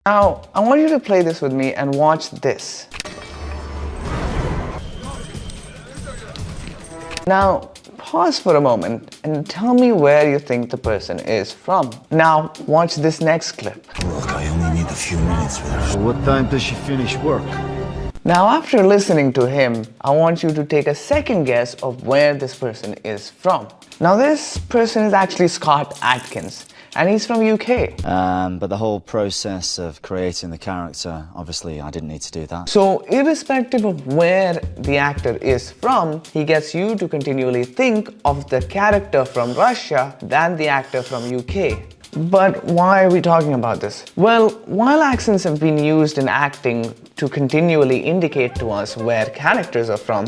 Now, I want you to play this with me and watch this. Now, pause for a moment and tell me where you think the person is from. Now, watch this next clip. Look, I only need a few minutes with her. What time does she finish work? Now, after listening to him, I want you to take a second guess of where this person is from. Now, this person is actually Scott Adkins, and he's from UK. But the whole process of creating the character, obviously I didn't need to do that. So, irrespective of where the actor is from, he gets you to continually think of the character from Russia than the actor from UK. But why are we talking about this? Well, while accents have been used in acting to continually indicate to us where characters are from,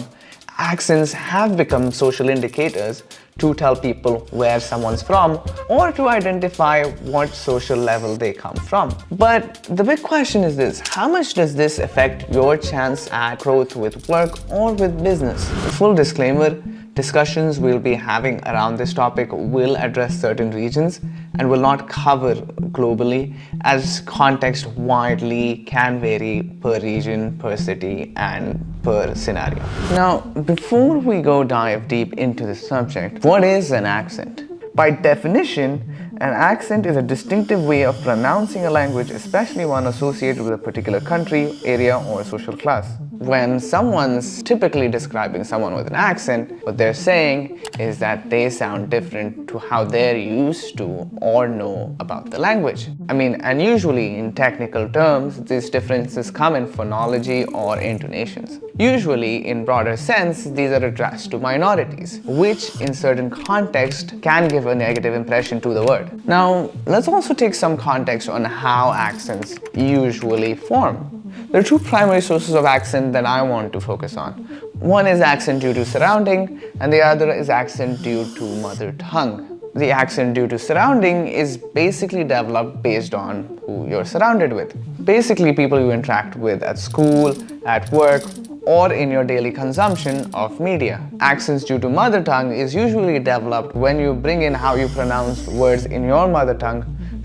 accents have become social indicators to tell people where someone's from or to identify what social level they come from. But the big question is this: how much does this affect your chance at growth with work or with business? Full disclaimer, discussions we'll be having around this topic will address certain regions and will not cover globally, as context widely can vary per region, per city, and per scenario. Now, before we go dive deep into the subject, what is an accent? By definition, an accent is a distinctive way of pronouncing a language, especially one associated with a particular country, area, or social class. When someone's typically describing someone with an accent, what they're saying is that they sound different to how they're used to or know about the language. And usually in technical terms, these differences come in phonology or intonations. Usually, in broader sense, these are addressed to minorities, which in certain context can give a negative impression to the word. Now, let's also take some context on how accents usually form. There are two primary sources of accent that I want to focus on. One is accent due to surrounding, and the other is accent due to mother tongue. The accent due to surrounding is basically developed based on who you're surrounded with. Basically, people you interact with at school, at work, or in your daily consumption of media. Accents due to mother tongue is usually developed when you bring in how you pronounce words in your mother tongue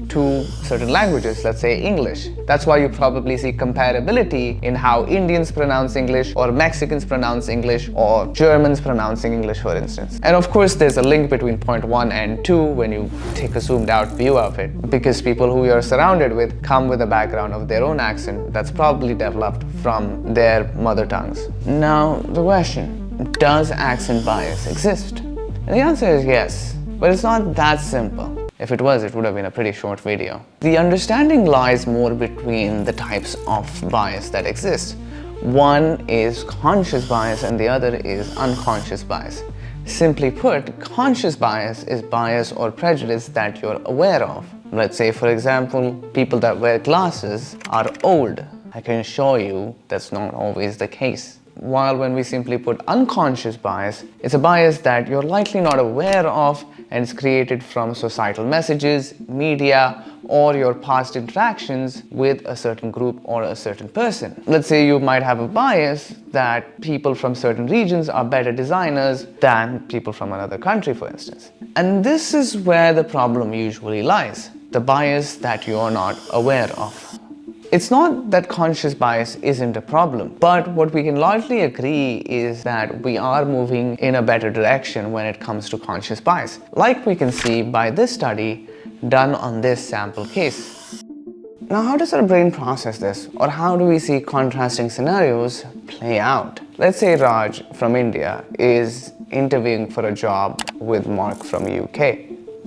to certain languages, let's say English. That's why you probably see comparability in how Indians pronounce English, or Mexicans pronounce English, or Germans pronouncing English, for instance. And of course, there's a link between point 1 and 2 when you take a zoomed out view of it, because people who you're surrounded with come with a background of their own accent that's probably developed from their mother tongues. Now, the question, does accent bias exist? And the answer is yes, but it's not that simple. If it was, it would have been a pretty short video. The understanding lies more between the types of bias that exist. One is conscious bias and the other is unconscious bias. Simply put, conscious bias is bias or prejudice that you're aware of. Let's say, for example, people that wear glasses are old. I can assure you that's not always the case. While when we simply put unconscious bias, it's a bias that you're likely not aware of, and it's created from societal messages, media, or your past interactions with a certain group or a certain person. Let's say you might have a bias that people from certain regions are better designers than people from another country, for instance. And this is where the problem usually lies, the bias that you're not aware of. It's not that conscious bias isn't a problem, but what we can largely agree is that we are moving in a better direction when it comes to conscious bias, like we can see by this study done on this sample case. Now, how does our brain process this, or how do we see contrasting scenarios play out? Let's say Raj from India is interviewing for a job with Mark from UK.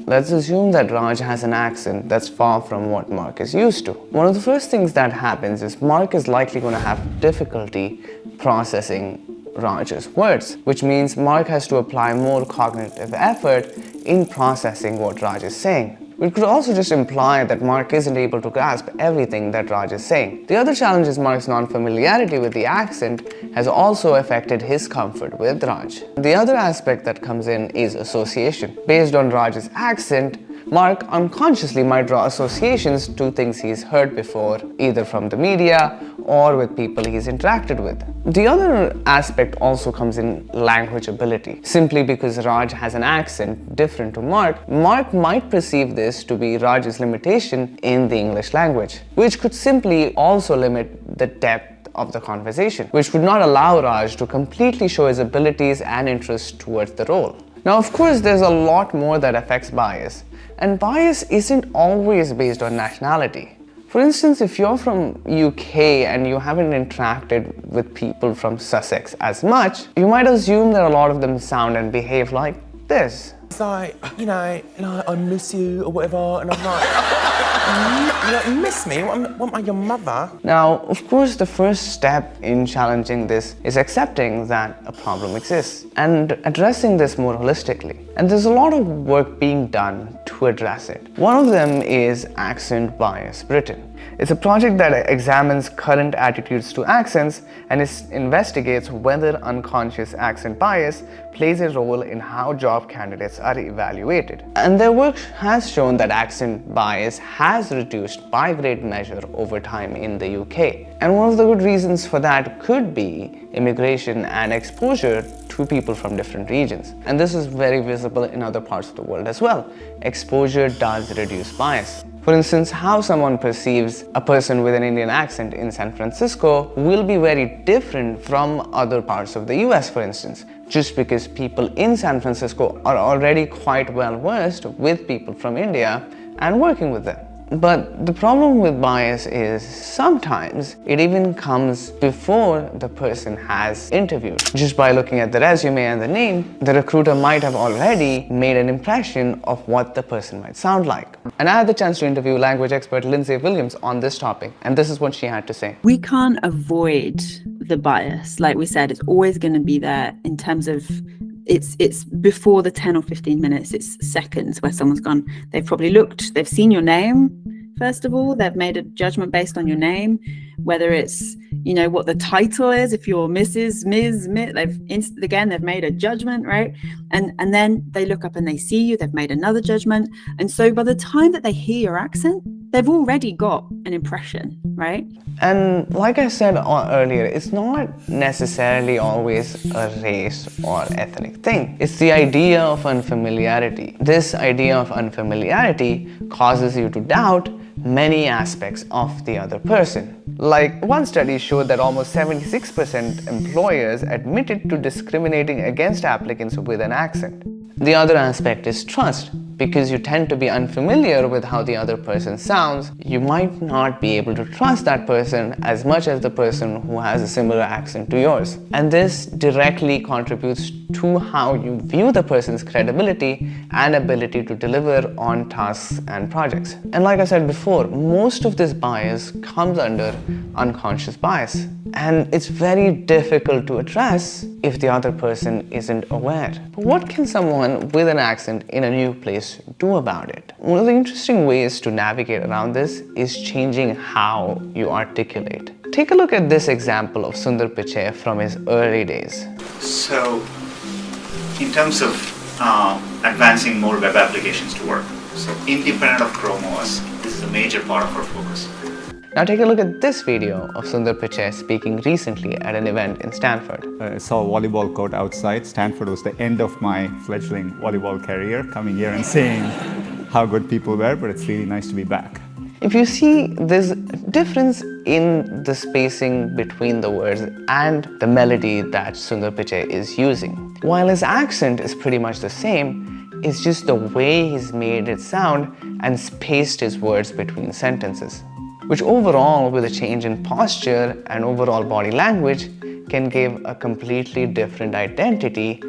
Let's assume that Raj has an accent that's far from what Mark is used to. One of the first things that happens is Mark is likely going to have difficulty processing Raj's words, which means Mark has to apply more cognitive effort in processing what Raj is saying. We could also just imply that Mark isn't able to grasp everything that Raj is saying. The other challenge is Mark's non-familiarity with the accent has also affected his comfort with Raj. The other aspect that comes in is association. Based on Raj's accent, Mark unconsciously might draw associations to things he's heard before, either from the media or with people he's interacted with. The other aspect also comes in language ability. Simply because Raj has an accent different to Mark, Mark might perceive this to be Raj's limitation in the English language, which could simply also limit the depth of the conversation, which would not allow Raj to completely show his abilities and interests towards the role. Now, of course, there's a lot more that affects bias, and bias isn't always based on nationality. For instance, if you're from UK and you haven't interacted with people from Sussex as much, you might assume that a lot of them sound and behave like this. It's like, I miss you or whatever, and I'm like, you miss me? What am I, your mother? Now, of course, the first step in challenging this is accepting that a problem exists and addressing this more holistically. And there's a lot of work being done to address it. One of them is Accent Bias Britain. It's a project that examines current attitudes to accents and investigates whether unconscious accent bias plays a role in how job candidates are evaluated. And their work has shown that accent bias has reduced by great measure over time in the UK. And one of the good reasons for that could be immigration and exposure to people from different regions. And this is very visible in other parts of the world as well. Exposure does reduce bias. For instance, how someone perceives a person with an Indian accent in San Francisco will be very different from other parts of the US, for instance, just because people in San Francisco are already quite well versed with people from India and working with them. But the problem with bias is sometimes it even comes before the person has interviewed. Just by looking at the resume and the name, the recruiter might have already made an impression of what the person might sound like. And I had the chance to interview language expert Lindsay Williams on this topic, and this is what she had to say. We can't avoid the bias. Like we said, it's always going to be there in terms of it's before the 10 or 15 minutes, it's seconds where someone's gone, they've probably looked, they've seen your name, first of all, they've made a judgment based on your name, whether it's, what the title is, if you're Mrs., Ms., they've made a judgment, right? And then they look up and they see you, they've made another judgment. And so by the time that they hear your accent, they've already got an impression, right? And like I said earlier, it's not necessarily always a race or ethnic thing. It's the idea of unfamiliarity. This idea of unfamiliarity causes you to doubt many aspects of the other person. Like, one study showed that almost 76% employers admitted to discriminating against applicants with an accent. The other aspect is trust. Because you tend to be unfamiliar with how the other person sounds, you might not be able to trust that person as much as the person who has a similar accent to yours. And this directly contributes to how you view the person's credibility and ability to deliver on tasks and projects. And like I said before, most of this bias comes under unconscious bias. And it's very difficult to address if the other person isn't aware. But what can someone with an accent in a new place do about it? One of the interesting ways to navigate around this is changing how you articulate. Take a look at this example of Sundar Pichai from his early days. So, in terms of advancing more web applications to work, so independent of Chrome OS, this is a major part of our focus. Now take a look at this video of Sundar Pichai speaking recently at an event in Stanford. I saw a volleyball court outside. Stanford was the end of my fledgling volleyball career, coming here and seeing how good people were, but it's really nice to be back. If you see this difference in the spacing between the words and the melody that Sundar Pichai is using, while his accent is pretty much the same, it's just the way he's made it sound and spaced his words between sentences, which overall, with a change in posture and overall body language, can give a completely different identity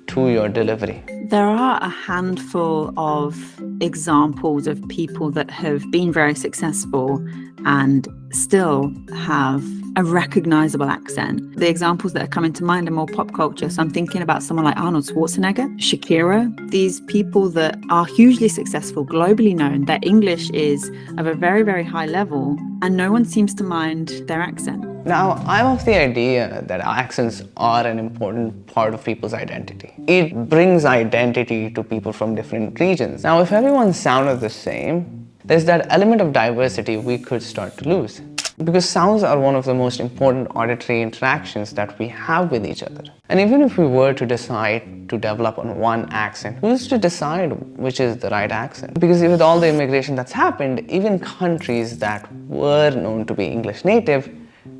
to your delivery. There are a handful of examples of people that have been very successful and still have a recognizable accent. The examples that are coming to mind are more pop culture. So I'm thinking about someone like Arnold Schwarzenegger, Shakira, these people that are hugely successful, globally known. Their English is of a very, very high level, and no one seems to mind their accent. Now, I'm of the idea that accents are an important part of people's identity. It brings identity to people from different regions. Now, if everyone sounded the same, there's that element of diversity we could start to lose. Because sounds are one of the most important auditory interactions that we have with each other. And even if we were to decide to develop on one accent, who's to decide which is the right accent? Because with all the immigration that's happened, even countries that were known to be English native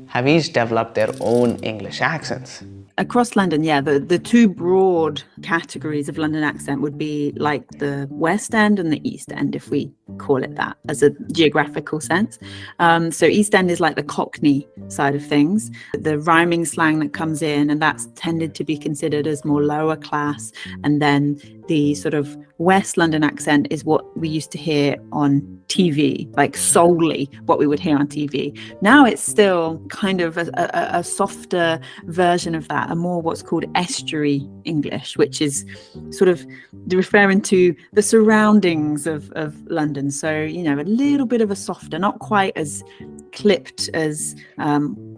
have each developed their own English accents. Across London, yeah, the two broad categories of London accent would be like the West End and the East End, if we call it that as a geographical sense. So East End is like the Cockney side of things, the rhyming slang that comes in, and that's tended to be considered as more lower class. And then the sort of West London accent is what we used to hear on TV, like solely what we would hear on TV. Now it's still kind of a softer version of that, a more what's called estuary English, which is sort of referring to the surroundings of London. So, you know, a little bit of a softer, not quite as clipped as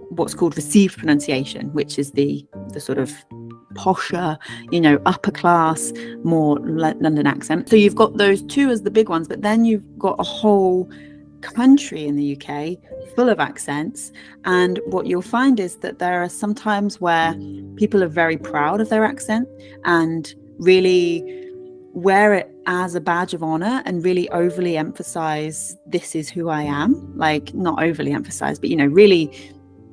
what's called received pronunciation, which is the sort of posher, you know, upper class, more London accent. So you've got those two as the big ones, but then you've got a whole country in the UK full of accents. And what you'll find is that there are some times where people are very proud of their accent and really wear it as a badge of honor and really overly emphasize, this is who I am. Like, not overly emphasize, but, you know, really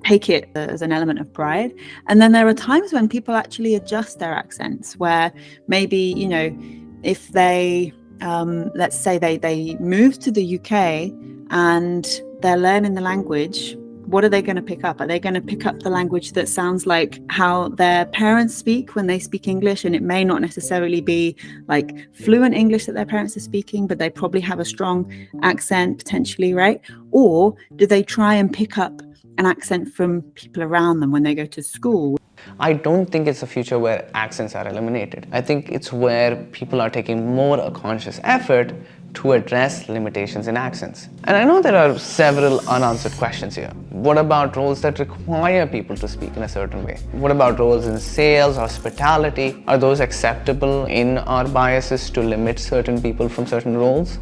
take it as an element of pride. And then there are times when people actually adjust their accents, where maybe, you know, if they let's say they move to the UK and they're learning the language, what are they going to pick up? Are they going to pick up the language that sounds like how their parents speak when they speak English? And it may not necessarily be like fluent English that their parents are speaking, but they probably have a strong accent potentially, right? Or do they try and pick up an accent from people around them when they go to school? I don't think it's a future where accents are eliminated. I think it's where people are taking more a conscious effort to address limitations in accents. And I know there are several unanswered questions here. What about roles that require people to speak in a certain way? What about roles in sales, hospitality? Are those acceptable in our biases to limit certain people from certain roles?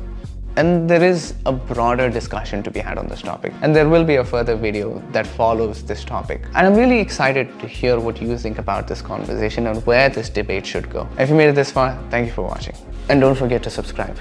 And there is a broader discussion to be had on this topic. And there will be a further video that follows this topic. And I'm really excited to hear what you think about this conversation and where this debate should go. If you made it this far, thank you for watching. And don't forget to subscribe.